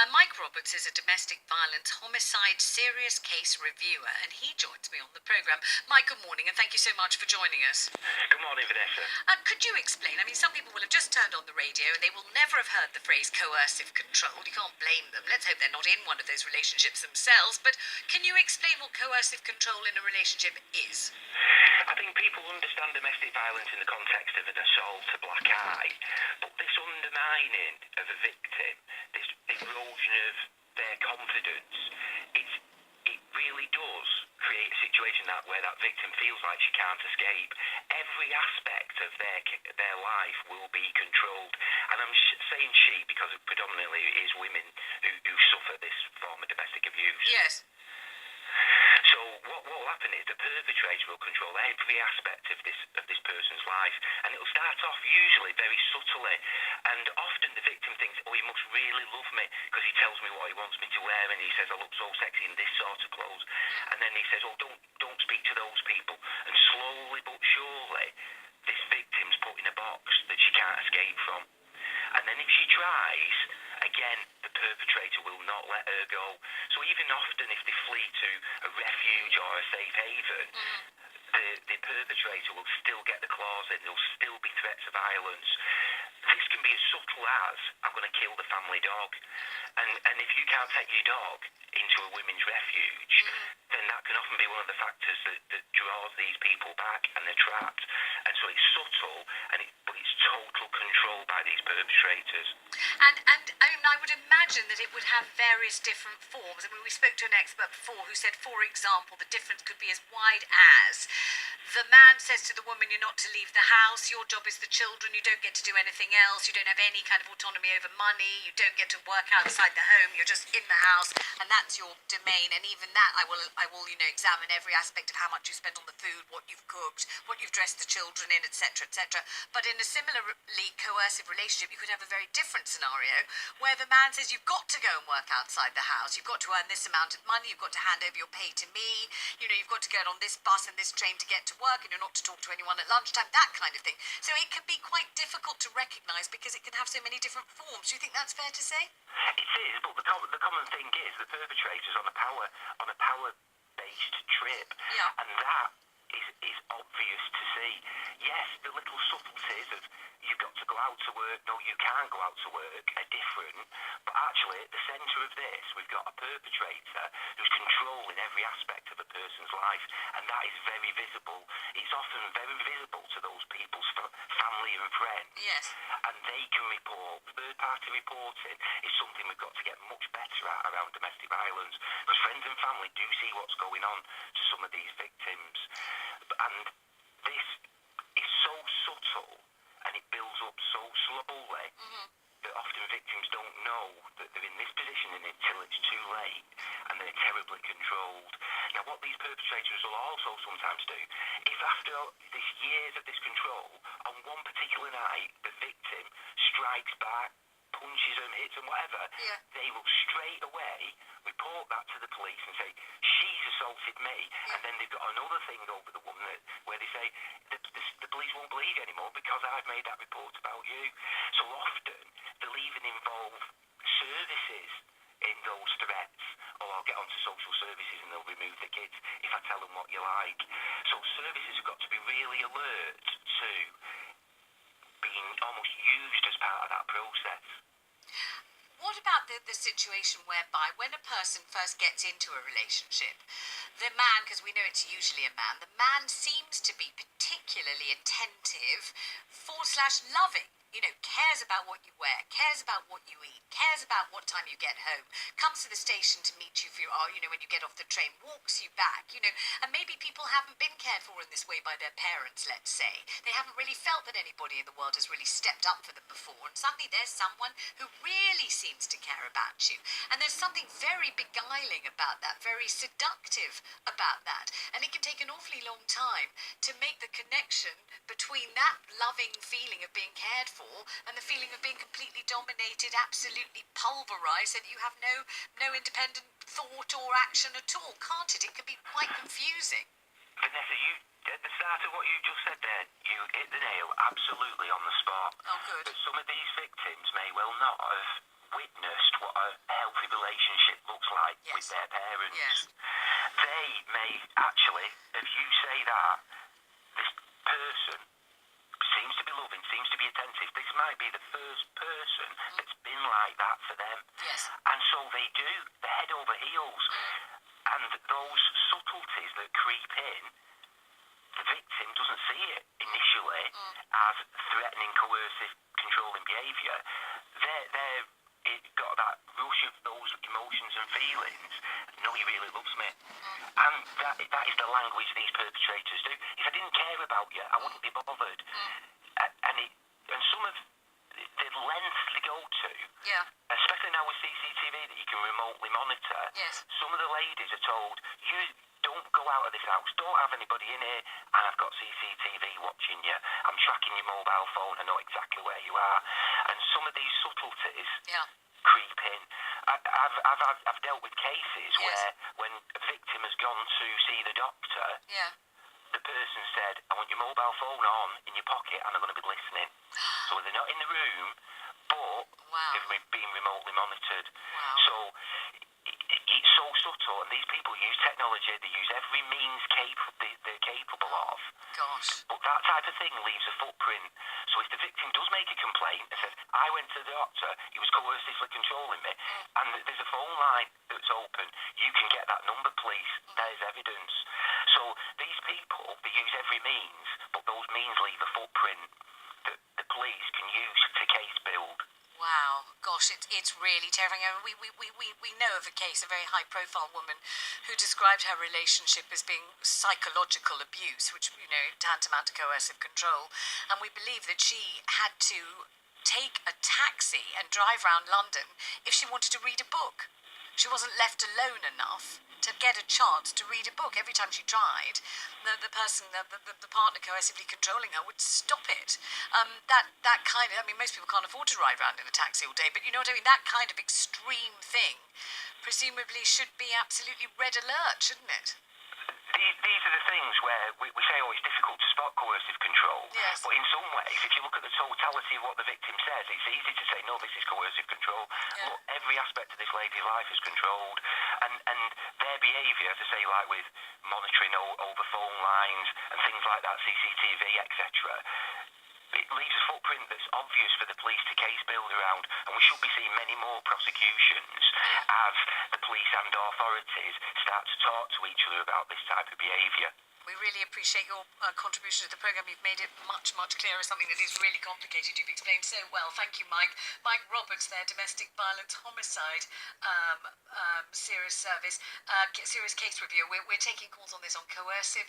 Mike Roberts is a domestic violence homicide serious case reviewer, and he joins me on the programme. Mike, good morning, and thank you so much for joining us. Good morning, Vanessa. Could you explain? I mean, some people will have just turned on the radio and they will never have heard the phrase coercive control. You can't blame them. Let's hope they're not in one of those relationships themselves. But can you explain what coercive control in a relationship is? I think people understand domestic violence in the context of an assault, a black eye, but this undermining of a victim, this erosion of their confidence, it really does create a situation where that victim feels like she can't escape. Every aspect of their life will be controlled, and I'm saying she because it predominantly is women who suffer this form of domestic abuse. Yes. So what will happen is the perpetrator will control every aspect of this person's life, and it'll start off usually very subtly, and often the victim thinks, oh, he must really love me because he tells me what he wants me to wear, and he says I look so sexy in this sort of clothes, and then he says, oh, don't speak to those people, and slowly but surely this victim's put in a box that she can't escape from. And then if she tries, again, the perpetrator will not let her go. So even often if they flee to a refuge or a safe haven, the perpetrator will still get the claws in. There'll still be threats of violence. This can be as subtle as, I'm going to kill the family dog. And if you can't take your dog into a women's refuge, then that can often be one of the factors that draws these people back, and they're trapped. And so it's subtle, but it's total control by these perpetrators. And I mean, I would imagine that it would have various different forms. I mean, we spoke to an expert before who said, for example, the difference could be as wide as the man says to the woman, you're not to leave the house, your job is the children, you don't get to do anything else, you don't have any kind of autonomy over money, you don't get to work outside the home, you're just in the house, and that's your domain. And even that, I will examine every aspect of how much you spend on the food, what you've cooked, what you've dressed the children in, etc., etc. But in a similarly coercive relationship, you could have a very different scenario where the man says, you've got to go and work outside the house, you've got to earn this amount of money, you've got to hand over your pay to me, you've got to get on this bus and this train to get to work, and you're not to talk to anyone at lunchtime, that kind of thing. So it can be quite difficult to recognise because it can have so many different forms. Do you think that's fair to say? It is, but the common thing is the perpetrator's on a power-based trip, and that is obvious to see. Yes, the little subtleties of you've got to go out to work, no, you can't go out to work, are different, but actually at the centre of this we've got a perpetrator who's controlling every aspect of a person's life, and that is very visible. It's often very visible to those people's family and friends. Yes. And they can report. Third-party reporting is something we've got to get much better at around domestic violence, because friends and family do see what's going on to some of these victims, and this is so subtle and it builds up so slowly that often victims don't know that they're in this position until it's too late, and they're terribly controlled. Now, what these perpetrators will also sometimes do, if after this years of this control, on one particular night, the victim strikes back, punches them, hits them, whatever, they will straight away report that to the police and say, she's assaulted me, and then they've got another thing over the woman where they say, the police won't believe you anymore because I've made that report about you. So often, they'll even involve services in those threats, or I'll get onto social services and they'll remove the kids if I tell them what you like. So services have got to be really alert to being almost used as part of that process. What about the situation whereby when a person first gets into a relationship, the man, because we know it's usually a man, the man seems to be particularly attentive / loving, cares about what you wear, cares about what you eat, cares about what time you get home, comes to the station to meet you when you get off the train, walks you back, and maybe people haven't been cared for in this way by their parents, let's say. They haven't really felt that anybody in the world has really stepped up for them before, and suddenly there's someone who really seems to care about you. And there's something very beguiling about that, very seductive about that. And it can take an awfully long time to make the connection between that loving feeling of being cared for and the feeling of being completely dominated, absolutely pulverized, so that you have no independent thought or action at all, can't it? It can be quite confusing. Vanessa, at the start of what you just said there, you hit the nail absolutely on the spot. Oh, good. But some of these victims may well not have witnessed what a healthy like Yes. with their parents. Yes. They may actually, if you say that, this person seems to be loving, seems to be attentive, this might be the first person that's been like that for them. Yes. And so they do, they're head over heels. And those subtleties that creep in, the victim doesn't see it initially as threatening, coercive, controlling behaviour. It got that rush of those emotions and feelings. No, he really loves me. And that is the language these perpetrators do. If I didn't care about you, I wouldn't be bothered. And some of the lengths they go to, especially now with CCTV that you can remotely monitor, some of the ladies are told, you don't go out of this house, don't have anybody in here, and I've got CCTV watching you, I'm tracking your mobile phone, I know exactly where you are. And some of these subtleties creep in. I've dealt with cases where when a victim has gone to see the doctor, the person said, I want your mobile phone on in your pocket and I'm going to be listening. So they're not in the room, but they've been remotely monitored. So it's so subtle, and these people use technology, they use every means they're capable of. Gosh. But that type of thing leaves a footprint. So if the victim does make a complaint and says, I went to the doctor, he was coercively controlling me, and there's a phone line that's open, you can get that number, please. There's evidence. So these people, they use every means, but those means leave a footprint that the police can use to case build. Wow, gosh, it's really terrifying. I mean, we know of a case, a very high-profile woman who described her relationship as being psychological abuse, which, tantamount to coercive control. And we believe that she had to take a taxi and drive around London if she wanted to read a book. She wasn't left alone enough to get a chance to read a book. Every time she tried, the partner coercively controlling her would stop it. That kind of, most people can't afford to ride around in a taxi all day, but you know what I mean? That kind of extreme thing presumably should be absolutely red alert, shouldn't it? These are the things where we say, it's difficult to spot coercive control. Yes. But in some ways, if you look at the totality of what the victim says, it's easy to say, no, this is coercive control. Yeah. Look, every aspect of this lady's life is controlled. And their behaviour, as I say, like with monitoring over phone lines and things like that, CCTV, etc., it leaves a footprint that's obvious for the police to case build around, and we should be seeing many more prosecutions as the police and authorities start to talk to each other about this type of behaviour. We really appreciate your contribution to the programme. You've made it much, much clearer, something that is really complicated. You've explained so well. Thank you, Mike. Mike Roberts there, Domestic Violence Homicide Serious Service, Serious Case Review. We're taking calls on this on coercive